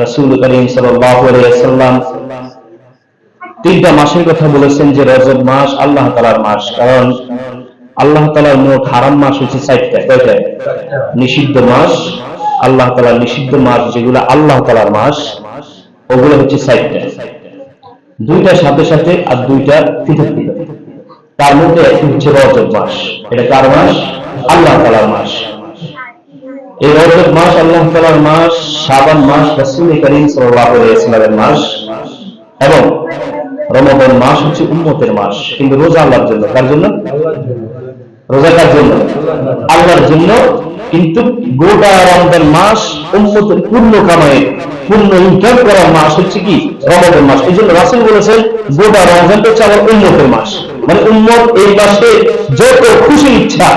রাসূল করিম সাল্লাল্লাহু আলাইহি ওয়াসাল্লাম তিনটা মাসের কথা বলেছেন যে রজব মাস আল্লাহ তাআলার মাস, কারণ আল্লাহ তাআলার মোট হারাম মাস হচ্ছে 4টা। কয়টা? নিষিদ্ধ মাস, আল্লাহ তাআলার নিষিদ্ধ মাস যেগুলো আল্লাহ তাআলার মাস ওগুলো হচ্ছে 4টা। দুইটা সাথে সাথে আর দুইটা পৃথক পৃথক। তার মধ্যে একটি হচ্ছে রজব মাস। এটা কার মাস? আল্লাহ তাআলার মাস। এই রজব মাস আল্লাহ তাআলার মাস, শাবান মাস রাসূল করিম সাল্লাল্লাহু আলাইহি ওয়াসাল্লামের মাস, এবং রমজান মাস হচ্ছে উম্মতের মাস। কিন্তু রোজা আল্লাহর জন্য। কার জন্য? রোজা কার জন্য? আল্লাহর জন্য। কিন্তু গোটা রমজান মাস উম্মতের পূর্ণ কামাই, পূর্ণ ইনকাম করার মাস হচ্ছে কি? রমজান মাস। এই জন্য রাসূল বলেছেন গোটা রমজানটা হচ্ছে আমার উম্মতের মাস। মানে উম্মত এই মাসে যত খুশি ইচ্ছা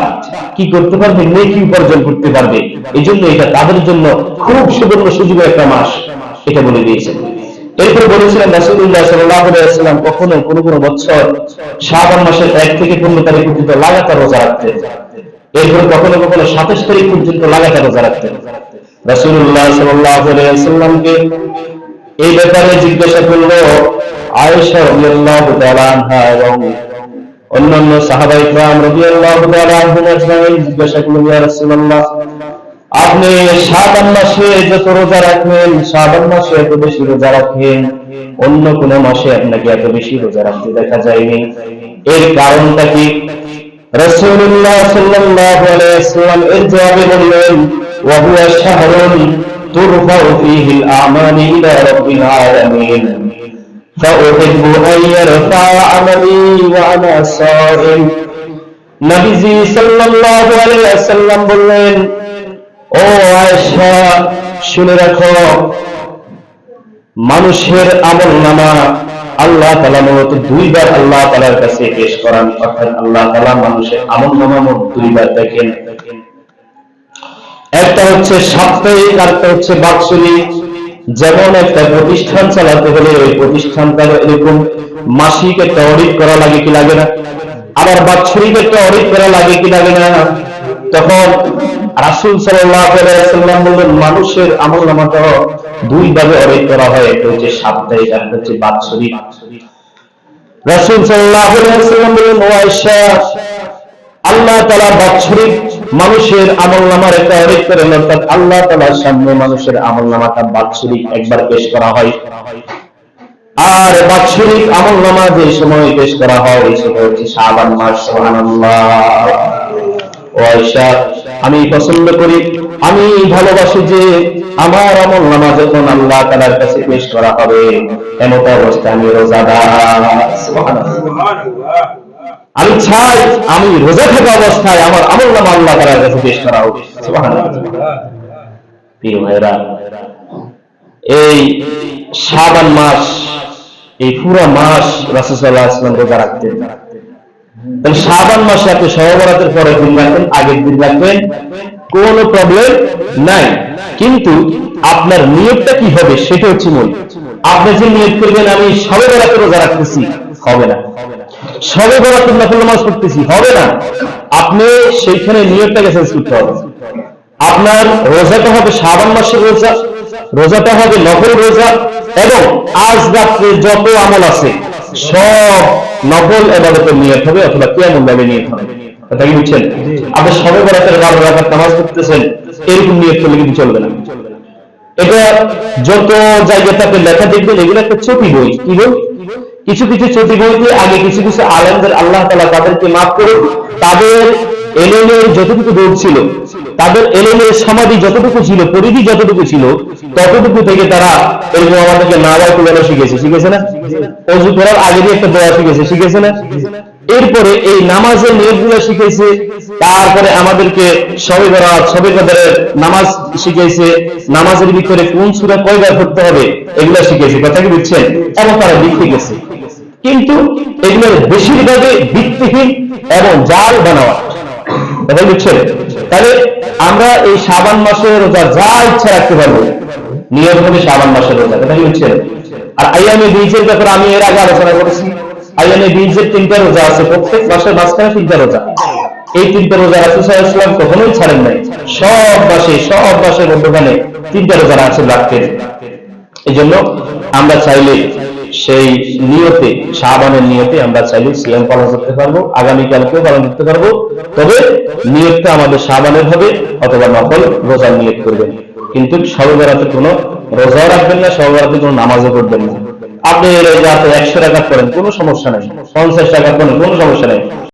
কি করতে পারবে? নেকি উপার্জন করতে পারবে। এই জন্য এটা তাদের জন্য খুব সুবর্ণ সুযোগের একটা মাস, এটা বলে দিয়েছেন। এরপর বলেছিলেন রাসূলুল্লাহ সাল্লাল্লাহু আলাইহি ওয়াসাল্লাম কখনো কোনো কোনো বছর শাবান মাসের 1 থেকে 15 তারিখ পর্যন্ত লাগাতার রোজা রাখতেন। এরপর কখনো কখনো 27 তারিখ পর্যন্ত লাগাতার রোজা রাখতেন। রাসূলুল্লাহ সাল্লাল্লাহু আলাইহি ওয়াসাল্লামকে এই ব্যাপারে জিজ্ঞাসা করলো আয়েশা রাদিয়াল্লাহু তাআলা আনহা এবং অন্যান্য সাহাবায়ে কেরাম রাদিয়াল্লাহু তাআলা আনহুম আজমাইন জিজ্ঞাসা করলেন, ইয়া রাসূলুল্লাহ, আপনি শাবান মাসে যত রোজা রাখেন, শাবান মাসে এত বেশি রোজা রাখেন, অন্য কোন মাসে আপনাকে এত বেশি রোজা রাখতে দেখা যায়নি। এর কারণটা কি? রাসূলুল্লাহ সাল্লাল্লাহু আলাইহি ওয়াসাল্লাম এর জবাবে বললেন, ওয়া হুয়া শাহরুন তুরফাউ ফীহি আল-আমালি ইলা রাব্বিল আলামিন ফাউহিব্বু আন ইয়ারফা আমালি ওয়া আনা সাইম। নবীজি সাল্লাল্লাহু আলাইহি ওয়াসাল্লাম বললেন, ও আয়েশা, শুনে রাখো, মানুষের আমলনামা আল্লাহ তাআলা মূলত দুইবার আল্লাহ তাআলার কাছে পেশ করান। অর্থাৎ আল্লাহ তাআলা মানুষের আমলনামা মোট দুইবার দেখেন। একটা হচ্ছে সাপ্তাহিক, আর একটা হচ্ছে বাৎসরিক। যেমন একটা প্রতিষ্ঠান চালাতে হলে ওই প্রতিষ্ঠানটা এরকম মাসিক একটা অডিট করা লাগে কি লাগে না? আবার বাৎসরিক একটা অডিট করা লাগে কি লাগে না? তখন রাসূল সাল্লাল্লাহু আলাইহি ওয়াসাল্লাম বললেন, মানুষের আমলনামাটা দুই ভাবে অডিট করা হয়, একটা হচ্ছে সাপ্তাহিক আর একটা হচ্ছে বাৎসরিক। রাসূল সাল্লাল্লাহু আলাইহি ওয়াসাল্লাম বললেন, ও আয়েশা, আল্লাহ তাআলা বাৎসরিক মানুষের আমলনামার একটা অডিট করেন, অর্থাৎ আল্লাহ তাআলার সামনে মানুষের আমলনামাটা বাৎসরিক একবার পেশ করা হয়। আর বাৎসরিক আমলনামা যে সময় পেশ করা হয় সেটা হচ্ছে শাবান মাস। সুবহানাল্লাহ। ও আয়েশা, আমি পছন্দ করি, আমি ভালোবাসি যে আমার আমলনামা যখন আল্লাহ তাআলার কাছে পেশ করা হবে এমত অবস্থায় আমি রোজাদার। সুবহানাল্লাহ। আমি চাই আমি রোজা থাকা অবস্থায় আমার আমলনামা আল্লাহ তাআলার কাছে পেশ করা হবে। সুবহানাল্লাহ। প্রিয় ভাইরা, এই শাবান মাস, এই পুরো মাস রাসূল সাল্লাল্লাহু আলাইহি ওয়াসাল্লাম রোজা রাখতেন। তাহলে শাবান মাসে আপনি শবে বরাতের পরে দিন রাখবেন, আগের দিন রাখবেন, কোনো প্রবলেম নাই। কিন্তু আপনার নিয়তটা কি হবে সেটা হচ্ছে মূল। আপনি যে নিয়ত করবেন আমি শবে বরাতে রোজা রাখতেছি, হবে না। শবে বরাতের নফল নামাজ পড়তেছি, হবে না। আপনি সেইখানে নিয়তটাকে চেঞ্জ করতে হবে। আপনার রোজাটা হবে শাবান মাসের রোজা, রোজাটা হবে নফল রোজা, এবং আজ রাত্রে যত আমল আছে সব নফল ইবাদতের নিয়ত হবে অথবা কিয়ামুল লাইলের নিয়ত হবে। কথা কি বুঝছেন? আপনি শবে বরাতের 12 রাকাত নামাজ পড়তেছেন, এরকম নিয়ত করলে কিন্তু চলবে না। এটা যত জায়গাটাতে লেখা দেখবেন এগুলো একটা চটি বই। কি বই? কিছু কিছু চটি বইতে আগে কিছু কিছু আলেমদের আল্লাহ তাআলা তাদেরকে মাফ করে তাদের এলেমের যতটুকু দৌড় ছিল, তাদের এলেমের সমাধি যতটুকু ছিল, পরিধি যতটুকু ছিল, ততটুকু থেকে তারা এরকম আমাদেরকে নামাজ পড়ানো শিখেছে না? ওযু করার আগে দিয়ে একটা দোয়া শিখেছে না? এরপরে এই নামাজের নিয়মগুলো শিখেছে, তারপরে আমাদেরকে শবে বরাত, শবে কদরের নামাজ শিখেছে, নামাজের ভিতরে কোন সূরা কয়বার পড়তে হবে এগুলো শিখেছে। কথা কি বুঝছেন? এবং তারা লিখে গেছে। কিন্তু এগুলোর বেশিরভাগই ভিত্তিহীন এবং জাল বানাওয়া। কথা বুঝছেন? তাহলে আমরা এই শাবান মাসের রোজা যা ইচ্ছা রাখতে পারবো, নিয়ম হবে শাবান মাসের রোজা। কথা কি বুঝছেন? আর আইয়ামে বীজের ব্যাপারে আমি এর আগে আলোচনা করেছি। আইয়ামে বীজের 3টা রোজা আছে, প্রত্যেক মাসের মাঝখানে 3টা রোজা। এই 3টা রোজা রাসূল সাল্লাল্লাহু আলাইহি ওয়াসাল্লাম কখনোই ছাড়েন নাই। সব মাসের মধ্যখানে 3টা রোজা রাসূল রাখতেন। এই জন্য আমরা চাইলে সেই নিয়তে, শাবানের নিয়তে আমরা চাইলে সিয়াম পালন করতে পারবো, আগামীকালকেও পালন করতে পারবো। তবে নিয়তটা আমাদের শাবানের হবে, অথবা নফল রোজার নিয়ত করবেন। কিন্তু শবে বরাতে কোনো রোজাও রাখবেন না, শবে বরাতে কোনো নামাজও পড়বেন না। আপনি রাতে 100 রাকাত করেন, কোনো সমস্যা নাই, 50 রাকাত করেন, কোনো সমস্যা নাই।